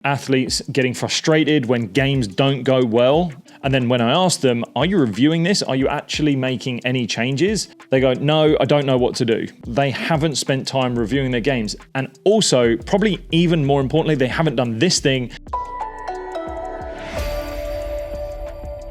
athletes getting frustrated when games don't go well. And then when I ask them, are you reviewing this? Are you actually making any changes? They go, no, I don't know what to do. They haven't spent time reviewing their games. And also, probably even more importantly, they haven't done this thing.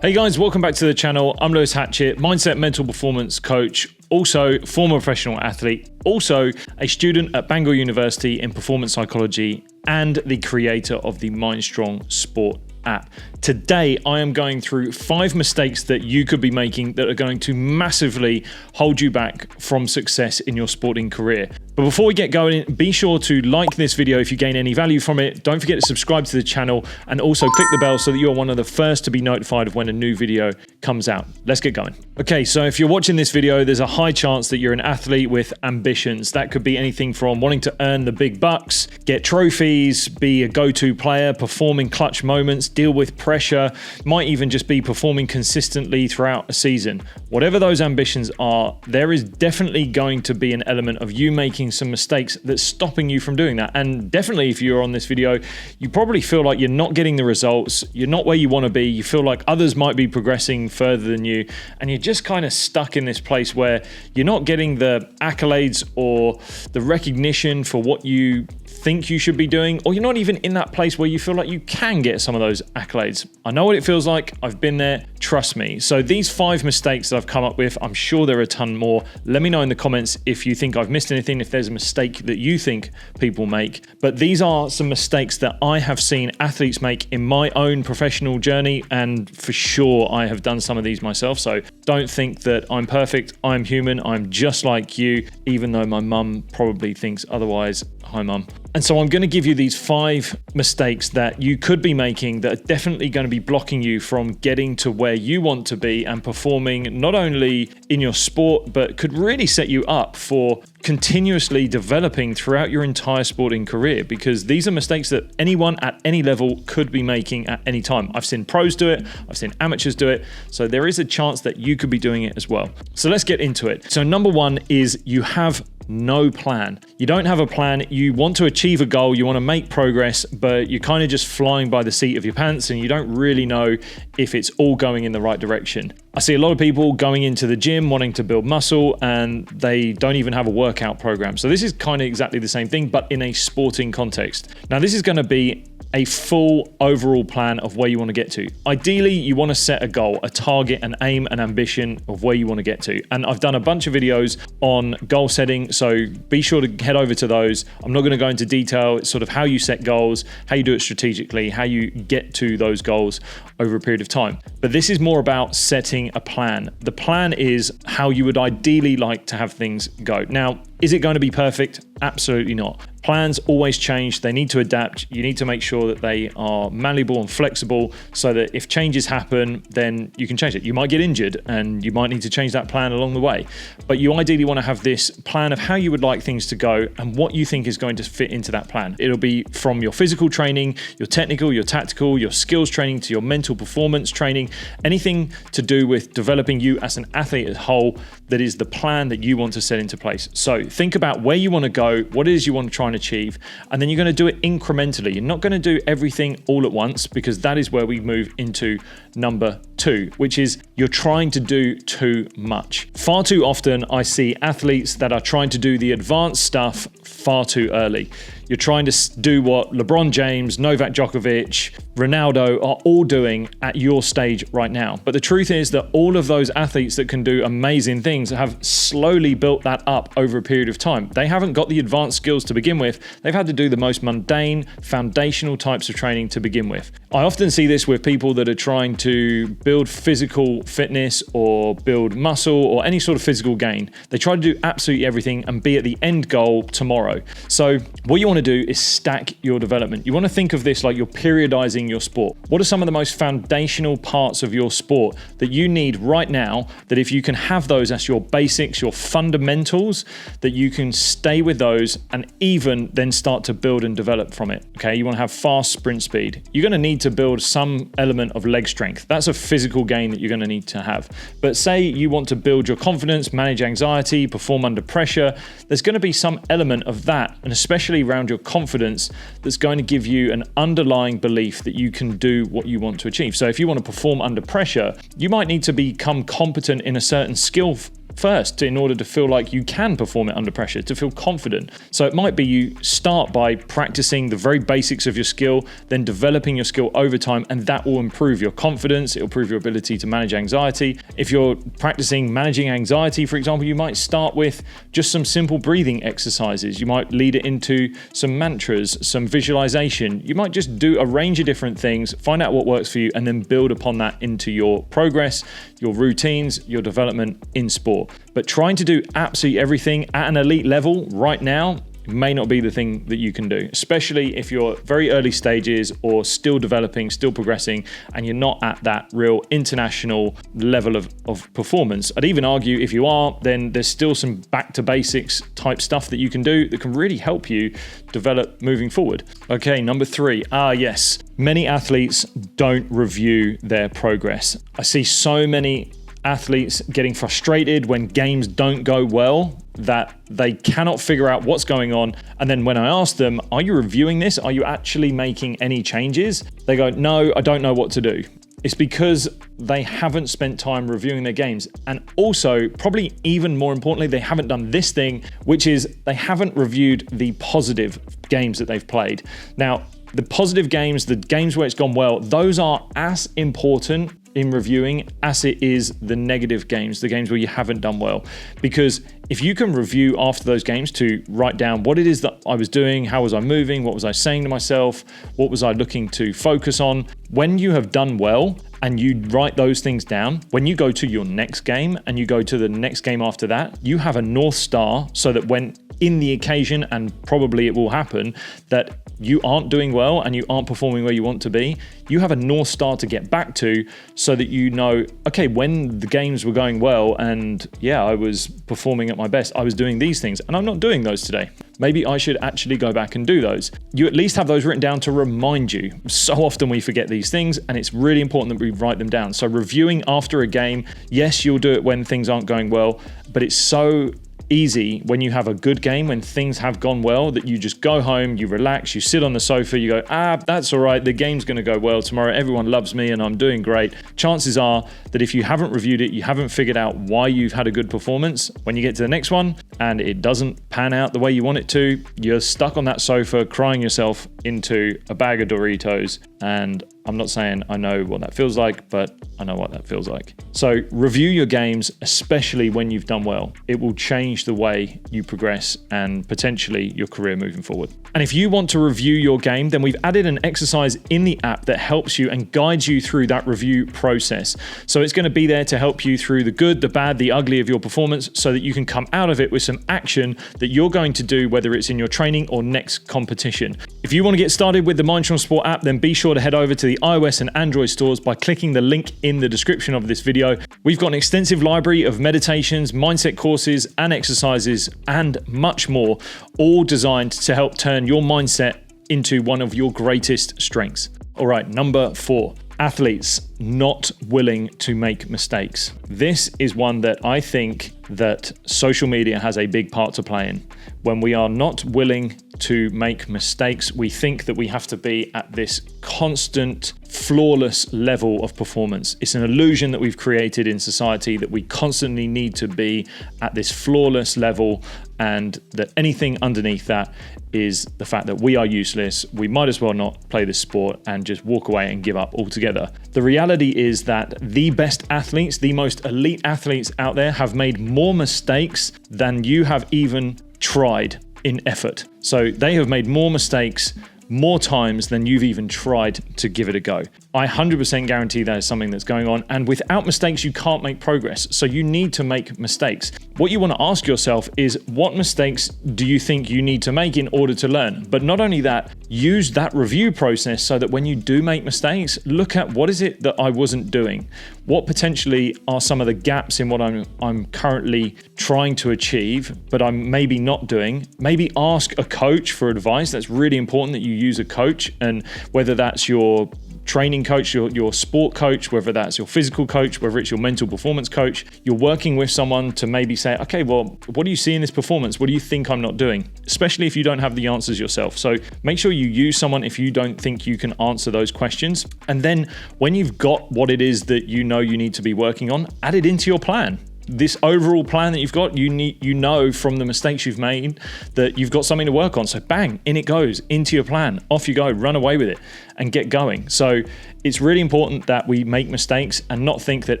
Hey guys, welcome back to the channel. I'm Lewis Hatchett, mindset mental performance coach, also former professional athlete, also a student at Bangor University in performance psychology, and the creator of the MindStrong Sport app. Today, I am going through 5 mistakes that you could be making that are going to massively hold you back from success in your sporting career. But before we get going, be sure to like this video if you gain any value from it. Don't forget to subscribe to the channel and also click the bell so that you're one of the first to be notified of when a new video comes out. Let's get going. Okay, so if you're watching this video, there's a high chance that you're an athlete with ambitions. That could be anything from wanting to earn the big bucks, get trophies, be a go-to player, perform in clutch moments, deal with pressure, might even just be performing consistently throughout a season. Whatever those ambitions are, there is definitely going to be an element of you making some mistakes that's stopping you from doing that. And definitely if you're on this video, you probably feel like you're not getting the results, you're not where you want to be, you feel like others might be progressing further than you, and you're just kind of stuck in this place where you're not getting the accolades or the recognition for what you think you should be doing, or you're not even in that place where you feel like you can get some of those accolades. I know what it feels like. I've been there. Trust me. So these 5 mistakes that I've come up with, I'm sure there are a ton more. Let me know in the comments if you think I've missed anything, if there's a mistake that you think people make. But these are some mistakes that I have seen athletes make in my own professional journey, and for sure I have done some of these myself. So don't think that I'm perfect. I'm human. I'm just like you, even though my mum probably thinks otherwise. Hi, mum. And so I'm going to give you these 5 mistakes that you could be making that are definitely going to be blocking you from getting to where you want to be and performing not only in your sport, but could really set you up for continuously developing throughout your entire sporting career, because these are mistakes that anyone at any level could be making at any time. I've seen pros do it, I've seen amateurs do it, so there is a chance that you could be doing it as well. So let's get into it. So number 1 is you have no plan. You don't have a plan. You want to achieve a goal, you want to make progress, but you're kind of just flying by the seat of your pants and you don't really know if it's all going in the right direction. I see a lot of people going into the gym wanting to build muscle and they don't even have a workout program. So this is kind of exactly the same thing, but in a sporting context. Now this is going to be a full overall plan of where you want to get to. Ideally, you want to set a goal, a target, an aim, an ambition of where you want to get to. And I've done a bunch of videos on goal setting, so be sure to head over to those. I'm not going to go into detail. It's sort of how you set goals, how you do it strategically, how you get to those goals over a period of time. But this is more about setting a plan. The plan is how you would ideally like to have things go. Now, is it going to be perfect? Absolutely not. Plans always change. They need to adapt. You need to make sure that they are malleable and flexible so that if changes happen, then you can change it. You might get injured and you might need to change that plan along the way. But you ideally want to have this plan of how you would like things to go and what you think is going to fit into that plan. It'll be from your physical training, your technical, your tactical, your skills training, to your mental performance training, anything to do with developing you as an athlete as a whole. That is the plan that you want to set into place. So think about where you want to go, what it is you want to try and achieve, and then you're going to do it incrementally. You're not going to do everything all at once, because that is where we move into number 2, which is you're trying to do too much. Far too often I see athletes that are trying to do the advanced stuff far too early. You're trying to do what LeBron James, Novak Djokovic, Ronaldo are all doing at your stage right now. But the truth is that all of those athletes that can do amazing things have slowly built that up over a period of time. They haven't got the advanced skills to begin with. They've had to do the most mundane, foundational types of training to begin with. I often see this with people that are trying to build physical fitness or build muscle or any sort of physical gain. They try to do absolutely everything and be at the end goal tomorrow. So what you want to do is stack your development. You want to think of this like you're periodizing your sport. What are some of the most foundational parts of your sport that you need right now, that if you can have those as your basics, your fundamentals, that you can stay with those and even then start to build and develop from it? Okay, you want to have fast sprint speed. You're going to need to build some element of leg strength. That's a physical gain that you're going to need to have. But say you want to build your confidence, manage anxiety, perform under pressure, there's going to be some element of that, and especially around around your confidence that's going to give you an underlying belief that you can do what you want to achieve. So if you want to perform under pressure, you might need to become competent in a certain skill first in order to feel like you can perform it under pressure, to feel confident. So it might be you start by practicing the very basics of your skill, then developing your skill over time, and that will improve your confidence. It will improve your ability to manage anxiety. If you're practicing managing anxiety, for example, you might start with just some simple breathing exercises. You might lead it into some mantras, some visualization. You might just do a range of different things, find out what works for you, and then build upon that into your progress, your routines, your development in sport. But trying to do absolutely everything at an elite level right now may not be the thing that you can do, especially if you're very early stages or still developing, still progressing, and you're not at that real international level of performance. I'd even argue if you are, then there's still some back to basics type stuff that you can do that can really help you develop moving forward. Okay, number 3. Yes, many athletes don't review their progress. I see so many athletes getting frustrated when games don't go well, that they cannot figure out what's going on. And then when I ask them, are you reviewing this? Are you actually making any changes? They go, no, I don't know what to do. It's because they haven't spent time reviewing their games. And also, probably even more importantly, they haven't done this thing, which is they haven't reviewed the positive games that they've played. Now, the positive games, the games where it's gone well, those are as important in reviewing as it is the negative games, the games where you haven't done well. Because if you can review after those games to write down what it is that I was doing, how was I moving, what was I saying to myself, what was I looking to focus on, when you have done well and you write those things down, when you go to your next game and you go to the next game after that, you have a North Star so that when in the occasion, and probably it will happen, that you aren't doing well and you aren't performing where you want to be, you have a North Star to get back to so that you know, okay, when the games were going well and I was performing at my best, I was doing these things and I'm not doing those today. Maybe I should actually go back and do those. You at least have those written down to remind you. So often we forget these things and it's really important that we write them down. So reviewing after a game, yes, you'll do it when things aren't going well, but it's so easy when you have a good game, when things have gone well, that you just go home, you relax, you sit on the sofa, you go, that's all right, the game's going to go well tomorrow, everyone loves me and I'm doing great. Chances are that if you haven't reviewed it, you haven't figured out why you've had a good performance, when you get to the next one and it doesn't pan out the way you want it to, you're stuck on that sofa crying yourself into a bag of Doritos. And I'm not saying I know what that feels like, but I know what that feels like. So review your games, especially when you've done well. It will change the way you progress and potentially your career moving forward. And if you want to review your game, then we've added an exercise in the app that helps you and guides you through that review process. So it's going to be there to help you through the good, the bad, the ugly of your performance so that you can come out of it with some action that you're going to do, whether it's in your training or next competition. If you want to get started with the Mindstrong Sport app, then be sure to head over to the iOS and Android stores by clicking the link in the description of this video. We've got an extensive library of meditations, mindset courses and exercises and much more, all designed to help turn your mindset into one of your greatest strengths. All right, number 4. Athletes not willing to make mistakes. This is one that I think that social media has a big part to play in. When we are not willing to make mistakes, we think that we have to be at this constant, flawless level of performance. It's an illusion that we've created in society that we constantly need to be at this flawless level, and that anything underneath that is the fact that we are useless. We might as well not play this sport and just walk away and give up altogether. The reality is that the best athletes, the most elite athletes out there have made more mistakes than you have even tried in effort. So they have made more mistakes more times than you've even tried to give it a go. I 100% guarantee that is something that's going on, and without mistakes, you can't make progress. So you need to make mistakes. What you want to ask yourself is, what mistakes do you think you need to make in order to learn? But not only that, use that review process so that when you do make mistakes, look at what is it that I wasn't doing? What potentially are some of the gaps in what I'm currently trying to achieve, but I'm maybe not doing? Maybe ask a coach for advice. That's really important that you use a coach, and whether that's your training coach, your sport coach, whether that's your physical coach, whether it's your mental performance coach, you're working with someone to maybe say, okay, well, what do you see in this performance? What do you think I'm not doing? Especially if you don't have the answers yourself. So make sure you use someone if you don't think you can answer those questions. And then when you've got what it is that you know you need to be working on, add it into your plan. This overall plan that you've got, you know from the mistakes you've made that you've got something to work on. So bang, in it goes, into your plan. Off you go, run away with it and get going. So it's really important that we make mistakes and not think that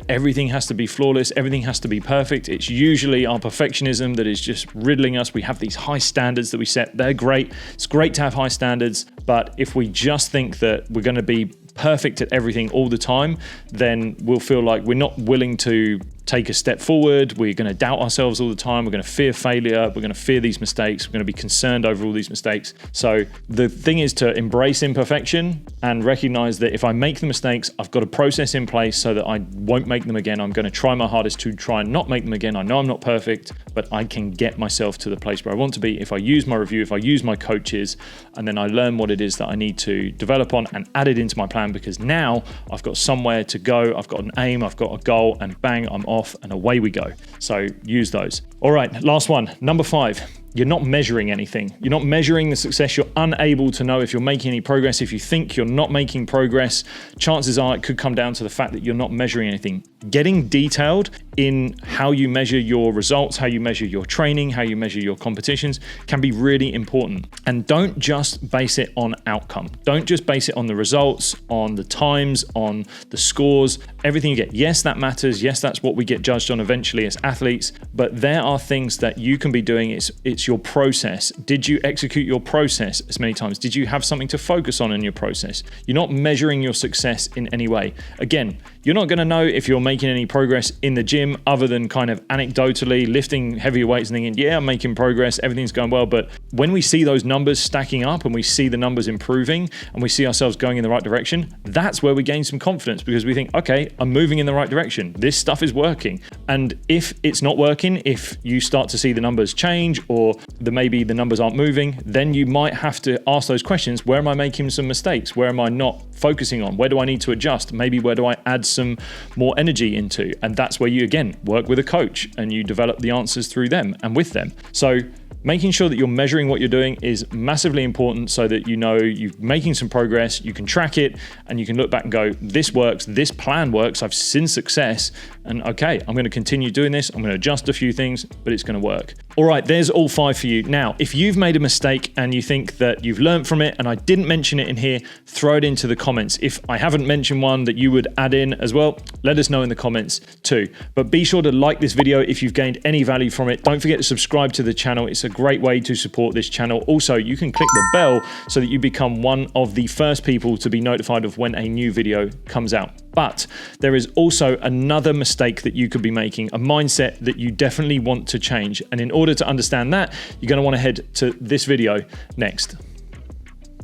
everything has to be flawless, everything has to be perfect. It's usually our perfectionism that is just riddling us. We have these high standards that we set. They're great. It's great to have high standards, but if we just think that we're going to be perfect at everything all the time, then we'll feel like we're not willing to take a step forward. We're going to doubt ourselves all the time. We're going to fear failure. We're going to fear these mistakes. We're going to be concerned over all these mistakes. So the thing is to embrace imperfection and recognize that if I make the mistakes, I've got a process in place so that I won't make them again. I'm going to try my hardest to try and not make them again. I know I'm not perfect, but I can get myself to the place where I want to be if I use my review, if I use my coaches, and then I learn what it is that I need to develop on and add it into my plan, because now I've got somewhere to go. I've got an aim, I've got a goal, and bang, I'm off and away we go. So use those. All right, last one, number 5. You're not measuring anything. You're not measuring the success. You're unable to know if you're making any progress. If you think you're not making progress, chances are it could come down to the fact that you're not measuring anything. Getting detailed in how you measure your results, how you measure your training, how you measure your competitions can be really important. And don't just base it on outcome. Don't just base it on the results, on the times, on the scores, everything you get. Yes, that matters. Yes, that's what we get judged on eventually as athletes, but there are things that you can be doing. It's your process. Did you execute your process as many times? Did you have something to focus on in your process? You're not measuring your success in any way. Again, you're not going to know if you're making any progress in the gym other than kind of anecdotally lifting heavier weights and thinking, yeah, I'm making progress, everything's going well. But when we see those numbers stacking up and we see the numbers improving and we see ourselves going in the right direction, that's where we gain some confidence, because we think, okay, I'm moving in the right direction. This stuff is working. And if it's not working, if you start to see the numbers change or maybe the numbers aren't moving, then you might have to ask those questions. Where am I making some mistakes? Where am I not focusing on? Where do I need to adjust? Maybe where do I add some more energy into? And that's where you, again, work with a coach and you develop the answers through them and with them. So making sure that you're measuring what you're doing is massively important so that you know you're making some progress, you can track it, and you can look back and go, this works, this plan works, I've seen success, and okay, I'm going to continue doing this, I'm going to adjust a few things, but it's going to work. All right, there's all 5 for you. Now, if you've made a mistake and you think that you've learned from it and I didn't mention it in here, throw it into the comments. If I haven't mentioned one that you would add in as well, let us know in the comments too. But be sure to like this video if you've gained any value from it. Don't forget to subscribe to the channel. It's a great way to support this channel. Also, you can click the bell so that you become one of the first people to be notified of when a new video comes out. But there is also another mistake that you could be making, a mindset that you definitely want to change. And in order to understand that, you're going to want to head to this video next.